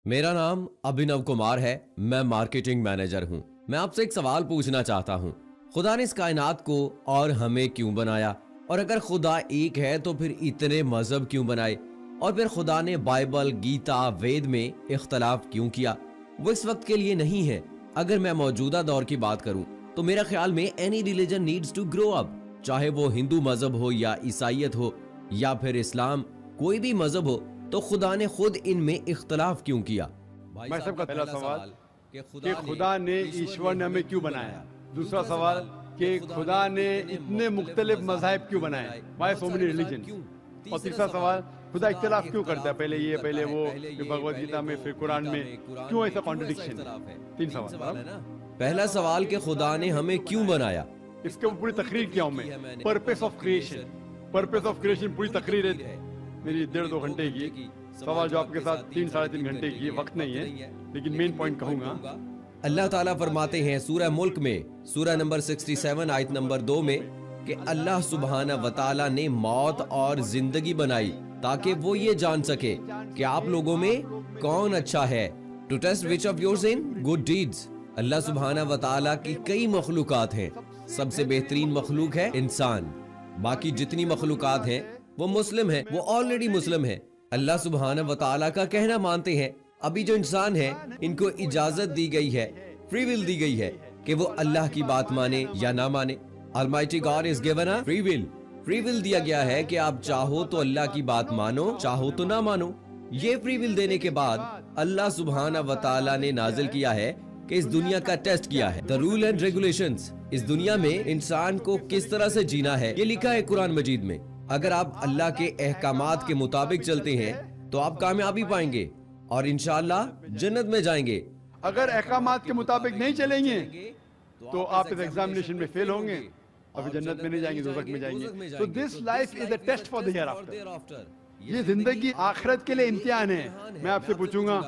मेरा नाम अभिनव कुमार है। मैं मार्केटिंग मैनेजर हूँ। मैं आपसे एक सवाल पूछना चाहता हूँ। खुदा ने इस कायनात को और हमें क्यों बनाया? और अगर खुदा एक है तो फिर इतने मजहब क्यों बनाए? और फिर खुदा ने बाइबल, गीता, वेद में इख्तलाफ क्यों किया? वो इस वक्त के लिए नहीं है। अगर मैं मौजूदा दौर की बात करूं तो मेरा ख्याल में any religion needs to grow up, चाहे वो हिंदू मजहब हो या ईसाईयत हो या फिर इस्लाम, कोई भी मजहब हो, तो खुदा ने खुद इनमें इख्तलाफ क्यों किया? भाई साहब का पहला सवाल कि खुदा ने ईश्वर ने हमें क्यों बनाया। दूसरा सवाल कि खुदा ने इतने मुख्तलिफ मज़ाहिब क्यों बनाए, वाई सो मेनी रिलीजन। और तीसरा सवाल, खुदा इख्तलाफ क्यों करता है, पहले ये पहले वो, भगवद गीता में फिर कुरान में क्यों ऐसा कॉन्ट्रडिक्शन। तीन सवाल। पहला सवाल कि खुदा ने हमें क्यों बनाया, इसके ऊपर पूरी तकरीर किया हूं मैं। Purpose of creation, purpose of creation पूरी तकरीर है मेरी 1.5-2 घंटे की। सवाल जवाब के साथ 3-3.5 घंटे की, वक्त नहीं है, लेकिन मेन पॉइंट कहूंगा। अल्लाह ताला फरमाते हैं सूरह मुल्क में सूरह नंबर 67 आयत नंबर 2 में कि अल्लाह सुब्हाना व तआला ने मौत और जिंदगी बनाई ताकि वो ये जान सके कि आप लोगों में कौन अच्छा है, to test which of yours in good deeds. अल्लाह सुब्हाना व तआला की कई मखलूकात हैं, सबसे बेहतरीन मखलूक है इंसान। बाकी जितनी मखलूकात हैं वो मुस्लिम है, वो ऑलरेडी मुस्लिम है, अल्लाह सुब्हाना व तआला का कहना मानते हैं। अभी जो इंसान है इनको इजाजत दी गई है, फ्री विल दी गई है कि वो अल्लाह की बात माने या ना माने। Almighty God is given a free will. Free will दिया गया है कि आप चाहो तो अल्लाह की बात मानो, चाहो तो ना मानो। ये फ्री विल देने के बाद अल्लाह सुब्हाना व तआला ने नाजिल किया है कि इस दुनिया का टेस्ट किया है, द रूल एंड रेगुलेशंस। इस दुनिया में इंसान को किस तरह से जीना है ये लिखा है कुरान मजीद में। अगर आप अल्लाह के अहकामात के मुताबिक चलते हैं तो आप कामयाबी पाएंगे और इंशाअल्लाह जन्नत में जाएंगे। अगर अहकामात के मुताबिक नहीं चलेंगे तो आप इस एग्जामिनेशन में फेल होंगे, अभी जन्नत में नहीं जाएंगे, दोज़ख में जाएंगे। तो this life is a test for the hereafter. ये जिंदगी आखिरत के लिए इम्तिहान है। मैं आपसे पूछूंगा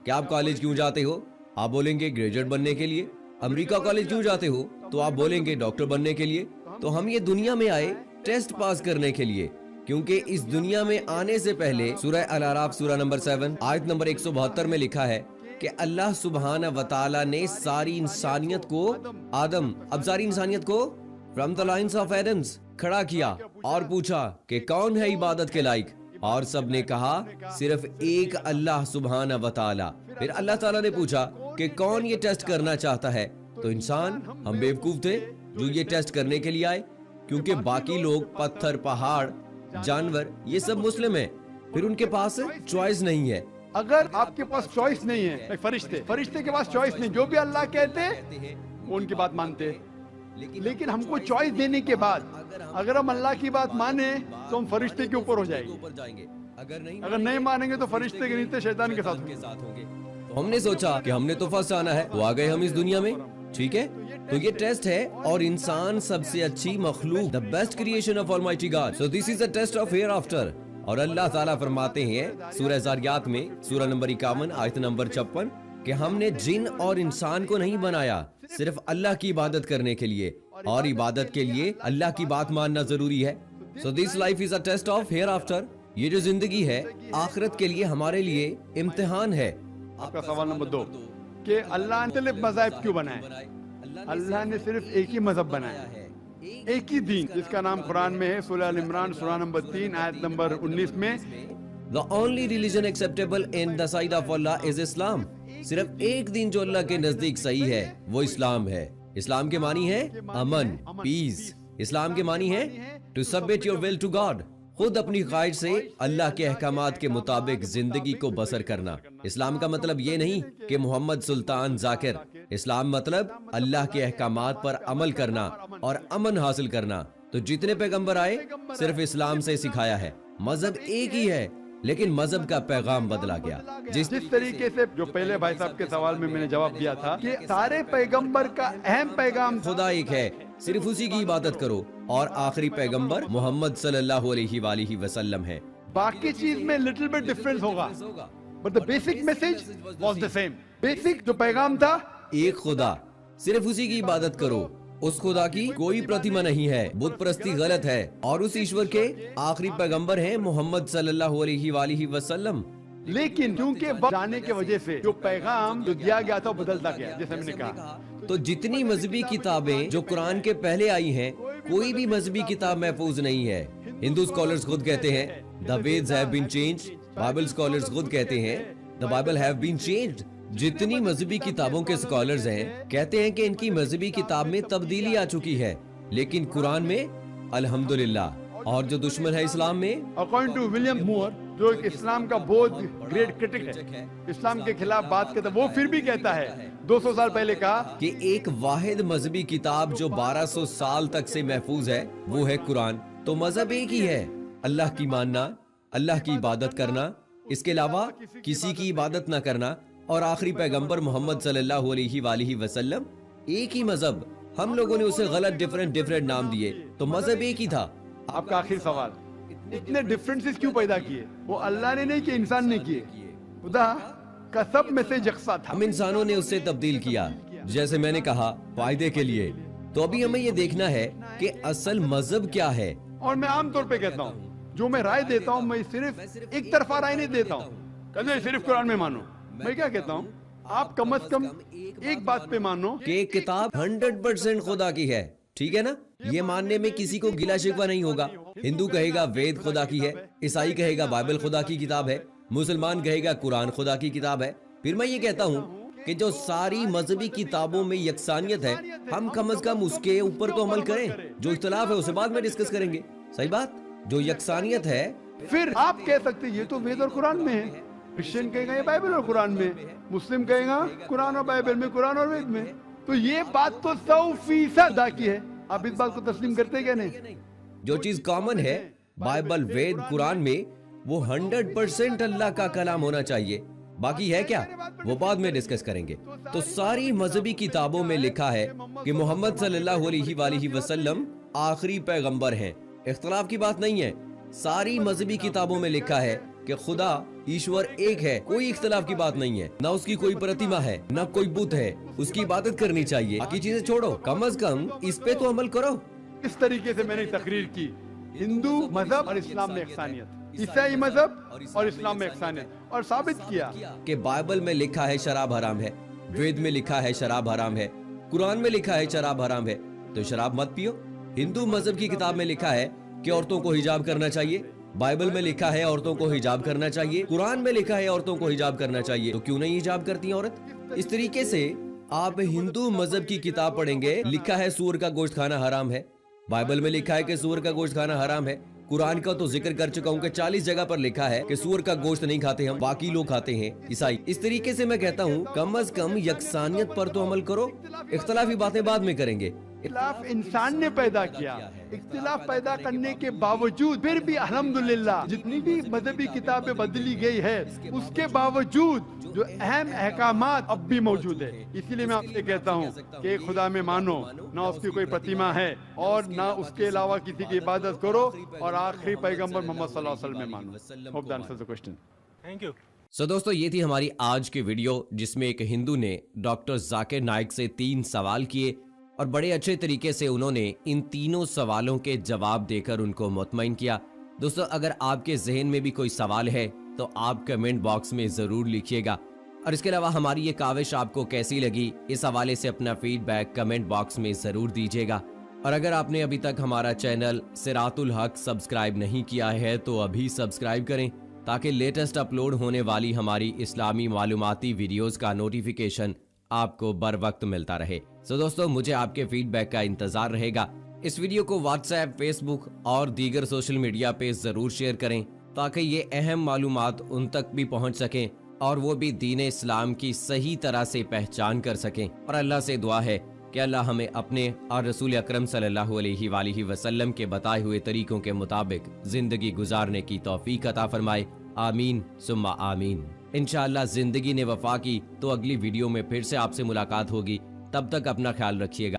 कि आप कॉलेज क्यों जाते हो? आप बोलेंगे ग्रेजुएट बनने के लिए। अमेरिका कॉलेज क्यों जाते हो? तो आप बोलेंगे डॉक्टर बनने के लिए। तो हम ये दुनिया में आए टेस्ट पास करने के लिए, क्योंकि इस दुनिया में आने से पहले सूरह अल-आराफ सूरह नंबर 7 आयत नंबर 172 में लिखा है कि अल्लाह सुब्हाना व तआला ने सारी इंसानियत को अब सारी इंसानियत को from the lines of Adams खड़ा किया और पूछा कि कौन है इबादत के लायक, और सब ने कहा सिर्फ एक अल्लाह सुब्हाना व तआला। फिर अल्लाह ताला ने पूछा कि कौन ये टेस्ट करना चाहता है, तो इंसान, हम बेवकूफ थे जो ये टेस्ट करने के लिए आए, क्योंकि बाकी लोग पत्थर, पहाड़, जानवर ये सब मुस्लिम है, फिर उनके पास चॉइस नहीं है। अगर आपके पास चॉइस नहीं है, फरिश्ते के पास चॉइस नहीं, जो भी अल्लाह कहते वो उनकी बात मानते। लेकिन हमको चॉइस देने के बाद अगर हम अल्लाह की बात माने तो हम फरिश्ते के ऊपर हो जाएंगे, अगर नहीं मानेंगे तो फरिश्ते के नीचे शैतान के साथ होंगे। तो हमने सोचा कि हमने तो फर्स्ट आना है, तो आ गए हम इस दुनिया में, ठीक है। तो ये टेस्ट है और इंसान सबसे अच्छी मखलूक, the best creation of almighty God. So this is the test of hereafter. और अल्लाह ताला फरमाते हैं सूरह ज़ारियात में सूरह नंबर 51 आयत नंबर 56 कि हमने जिन और इंसान को नहीं बनाया सिर्फ अल्लाह की इबादत करने के लिए, और इबादत के लिए अल्लाह की बात मानना जरूरी है। So this life is a test of hereafter. ये जो जिंदगी है आखिरत के लिए हमारे लिए इम्तिहान है। आपका सवाल नंबर 2 कि अल्लाह ने मज़हब क्यों बनाए? अल्लाह ने सिर्फ एक ही मजहब बनाया है, एक ही दीन, जिसका नाम कुरान में है सूरह अल इमरान सूरह नंबर 3 आयत नंबर 19 में, The only religion acceptable in the sight of Allah is Islam। सिर्फ एक दिन जो अल्लाह के नजदीक सही है वो इस्लाम है। इस्लाम के मानी है अमन, पीस। इस्लाम के मानी है to submit your will to God, खुद अपनी ख्वाहिश से अल्लाह के अहकामात के मुताबिक जिंदगी को बसर करना। इस्लाम का मतलब ये नहीं कि मोहम्मद सुल्तान जाकिर। इस्लाम मतलब अल्लाह के अहकामात पर अमल करना और अमन हासिल करना। तो जितने पैगंबर आए सिर्फ इस्लाम से सिखाया है। मजहब एक ही है लेकिन मजहब का पैगाम बदला गया। जिस तरीके से जो पहले भाई साहब के सवाल में मैंने जवाब दिया था कि सारे पैगंबर का अहम पैगाम खुदा एक है, सिर्फ उसी की इबादत करो, और आखिरी पैगंबर मोहम्मद सल्लल्लाहु अलैहि वसल्लम है। बाकी चीज में लिटिल बिट डिफरेंस होगा, but the basic message was the same. Basic जो पैगाम था, एक खुदा, सिर्फ उसी की इबादत करो, उस खुदा की कोई प्रतिमा नहीं है, बुत परस्ती गलत है, और उस ईश्वर के आखिरी पैगंबर हैं मोहम्मद सल्लल्लाहु अलैहि वसल्लम। लेकिन क्योंकि वक्त जाने की वजह से जो पैगाम जो दिया गया था वो बदलता गया, जैसे मैंने कहा। तो जितनी मजहबी किताबें जो कुरान के पहले आई हैं, कोई भी मजहबी किताब महफूज नहीं है। हिंदू स्कॉलर्स खुद कहते हैं the Vedas have been changed, Bible scholars खुद कहते हैं the Bible have been changed. जितनी मजहबी किताबों के स्कॉलर्स हैं कहते हैं कि इनकी मजहबी किताब में तब्दीली आ चुकी है, लेकिन कुरान में अल्हम्दुलिल्लाह। और जो दुश्मन है इस्लाम में, अकॉर्डिंग टू विलियम मूर, जो एक इस्लाम का बहुत ग्रेट क्रिटिक है, इस्लाम के खिलाफ बात करता है, वो फिर भी कहता है 200 साल पहले कहा कि एक वाहिद मजहबी किताब जो 1200 साल तक से महफूज है वो है कुरान। तो मजहब एक ही है, अल्लाह की मानना, अल्लाह की इबादत करना, इसके अलावा किसी की इबादत ना करना, और आखिरी पैगंबर मोहम्मद सल्लल्लाहु अलैहि वसल्लम। एक ही मजहब, हम लोगों ने उसे गलत डिफरेंट नाम दिए, तो मजहब एक ही था। आपका आखिरी सवाल, इतने डिफरेंसेस क्यों पैदा किए? वो अल्लाह ने नहीं किए, इंसान ने किए। खुदा का सब मैसेज यकसा था, हम इंसानों ने उससे तब्दील किया, जैसे मैंने कहा, फायदे के लिए। तो अभी हमें ये देखना है कि असल मजहब क्या है। और मैं आमतौर पे कहता हूँ, जो मैं राय देता हूँ, मैं सिर्फ एक तरफा राय नहीं देता हूँ। कहते सिर्फ कुरान में मानो, मैं क्या कहता हूँ, आप कम से कम एक बात पे मानो कि किताब 100% खुदा की है, ठीक है ना? ये मानने में किसी को गिला शिकवा नहीं होगा। हिंदू कहेगा वेद खुदा की है, ईसाई कहेगा बाइबल खुदा की किताब है, मुसलमान कहेगा कुरान खुदा की किताब है। फिर मैं ये कहता हूँ कि जो सारी मजहबी किताबों में यकसानियत है, हम कम से कम उसके ऊपर तो अमल करें। जो इख्तलाफ है उसे बाद में डिस्कस करेंगे। सही बात, जो यकसानियत है। फिर आप कह सकते ये तो वेद और कुरान में है, क्रिश्चियन कहेगा ये बाइबल और कुरान में, मुस्लिम कहेगा कुरान और बाइबल में, कुरान और वेद में। तो ये बात तो 100% हक की है। आप इस बात को तस्लीम करते क्या नहीं? जो चीज कॉमन है बाइबल, वेद, कुरान में, वो 100% अल्लाह का कलाम होना चाहिए। बाकी है क्या, वो बाद में डिस्कस करेंगे। तो सारी मजहबी किताबों में लिखा है कि मोहम्मद सल्लल्लाहु अलैहि वसल्लम आखिरी पैगंबर हैं। इख्तलाफ की बात नहीं है। सारी मजहबी किताबों में लिखा है कि खुदा ईश्वर एक है, कोई इख्तलाफ की बात नहीं है। ना उसकी कोई प्रतिमा है, ना कोई बुत है, उसकी इबादत करनी चाहिए। बाकी चीजें छोड़ो, कम से कम इस पे तो अमल करो। इस तरीके से मैंने तकरीर की, हिंदू मजहब और इस्लाम में यकसानियत, ईसाई मजहब और इस्लाम में यकसानियत, और साबित किया कि बाइबल में लिखा है शराब हराम है, वेद में लिखा है शराब हराम है, कुरान में लिखा है शराब हराम है, तो शराब मत पियो। हिंदू मजहब की किताब में लिखा है कि औरतों को हिजाब करना चाहिए, बाइबल में लिखा है औरतों को हिजाब करना चाहिए, कुरान में लिखा है औरतों को हिजाब करना चाहिए, तो क्यों नहीं हिजाब करती औरत? इस तरीके से आप हिंदू मजहब की किताब पढ़ेंगे, लिखा है सूअर का गोश्त खाना हराम है, बाइबल में लिखा है कि सूअर का गोश्त खाना हराम है, कुरान का तो जिक्र कर चुका हूँ कि 40 जगह पर लिखा है कि सूअर का गोश्त नहीं खाते हम, बाकी लोग खाते हैं ईसाई। इस तरीके से मैं कहता हूँ कम से कम यकसानियत पर तो अमल करो, इख्तलाफी बातें बाद में करेंगे। इख्तिलाफ इंसान ने पैदा किया, इख्तिलाफ पैदा करने के बावजूद फिर भी अल्हम्दुलिल्लाह जितनी भी मजहबी किताबें बदली गई है, उसके बावजूद जो अहम अहकामात अब भी मौजूद है। इसीलिए मैं आपसे कहता हूँ कि खुदा में मानो, ना उसकी कोई प्रतिमा है और ना उसके अलावा किसी की इबादत करो, और आखिरी पैगंबर मोहम्मद सल्लल्लाहु अलैहि वसल्लम में मानो। Hope that answers the question. Thank you. So दोस्तों, ये थी हमारी आज की वीडियो, जिसमें एक हिंदू ने डॉक्टर जाकिर नाइक से 3 सवाल किए और बड़े अच्छे तरीके से उन्होंने इन तीनों सवालों के जवाब देकर उनको मुतमईन किया। दोस्तों, अगर आपके जहन में भी कोई सवाल है तो आप कमेंट बॉक्स में जरूर लिखिएगा, और इसके अलावा हमारी ये काविश आपको कैसी लगी, इस हवाले से अपना फीडबैक कमेंट बॉक्स में जरूर दीजिएगा। और अगर आपने अभी तक हमारा चैनल सिरातुल हक सब्सक्राइब नहीं किया है तो अभी सब्सक्राइब करें, ताकि लेटेस्ट अपलोड होने वाली हमारी इस्लामी मालूमाती वीडियोस का नोटिफिकेशन आपको बर वक्त मिलता रहे। सो दोस्तों, मुझे आपके फीडबैक का इंतजार रहेगा। इस वीडियो को व्हाट्सएप, फेसबुक और दीगर सोशल मीडिया पे जरूर शेयर करें, ताकि ये अहम मालूमात उन तक भी पहुंच सकें और वो भी दीन इस्लाम की सही तरह से पहचान कर सकें। और अल्लाह से दुआ है कि अल्लाह हमें अपने और रसूल अकरम सल्लल्लाहु अलैहि वसल्लम के बताए हुए तरीकों के मुताबिक जिंदगी गुजारने की तौफीक अता फरमाए। आमीन सुम्मा आमीन। इंशाअल्लाह जिंदगी ने वफा की तो अगली वीडियो में फिर से आपसे मुलाकात होगी। तब तक अपना ख्याल रखिएगा।